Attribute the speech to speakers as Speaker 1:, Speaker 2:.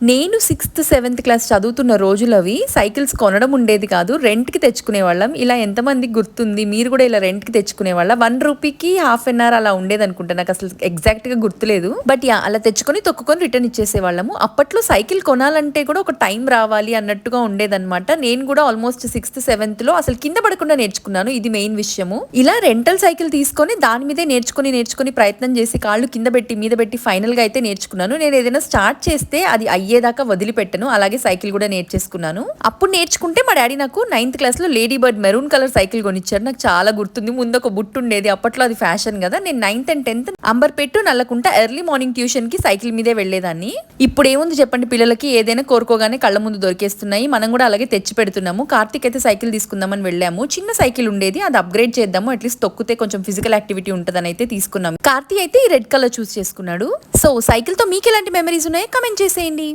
Speaker 1: నేను 6th, 7th class చదువుతున్న రోజులవి. Cycles కొనడం ఉండేది కాదు. రెంట్‌కి తెచ్చుకునేవాళ్ళం. ఇలా ఎంతమందికి గుర్తుంది? మీరు కూడా ఇలా రెంట్‌కి తెచ్చుకునేవాళ్ళా? 1 రూపీకి హాఫ్ ఎన్ అవర్ అలా ఉండేదనుకుంటా. నాకసలు ఎగ్జాక్ట్‌గా గుర్తులేదు. But yeah! అలా తెచ్చుకొని, తొక్కుకొని రిటర్న్ ఇచ్చేసేవాళ్ళము. అప్పట్లో సైకిల్ కొనాలంటే కూడా ఒక టైం రావాలి అన్నట్టుగా ఉండేదనమాట. నేను కూడా ఆల్మోస్ట్ 6th, 7thలో అసలు కింద పడకుండా నేర్చుకున్నాను. ఇది మెయిన్ విషయము. ఇలా రెంటల్ సైకిల్ తీసుకొని దాని మీదే నేర్చుకొని ప్రయత్నం చేసి కాళ్ళు కింద పెట్టి, మీద పెట్టి ఫైనల్‌గా అయితే నేర్చుకున్నాను. నేను ఏదైనా స్టార్ట్ చేస్తే అది అయ్యేదాకా వదిలిపెట్టను. అలాగే సైకిల్ కూడా నేర్చేసుకున్నాను. అప్పుడు నేర్చుకుంటే మా డాడీ నాకు 9th క్లాస్‌లో lady bird maroon colour cycle కొనిచ్చారు. నాకు చాలా గుర్తుంది. ముందు ఒక బుట్టు ఉండేది. అప్పట్లో అది ఫ్యాషన్ కదా. నేను 9th and 10th Amberpet, Nallakunta early morning ట్యూషన్‌కి సైకిల్ మీదే వెళ్ళేదాన్ని. ఇప్పుడు ఏముంది చెప్పండి, పిల్లలకి ఏదైనా కోరుకోగానే కళ్ళ ముందు దొరికేస్తున్నాయి. మనం కూడా అలాగే తెచ్చి పెడుతున్నాము. కార్తీక్ అయితే సైకిల్ తీసుకుందామని వెళ్ళాము. చిన్న సైకిల్ ఉండేది, అది అప్గ్రేడ్ చేద్దాము, అట్లీస్ట్ తొక్కితే కొంచెం ఫిజికల్ యాక్టివిటీ ఉంటుందని అయితే తీసుకున్నాము. కార్తీ అయితే ఈ రెడ్ కలర్ చూస్ చేసుకున్నాడు. సో సైకిల్ తో మీకు ఎలాంటి మెమరీస్ ఉన్నాయో కమెంట్ చేసేయండి.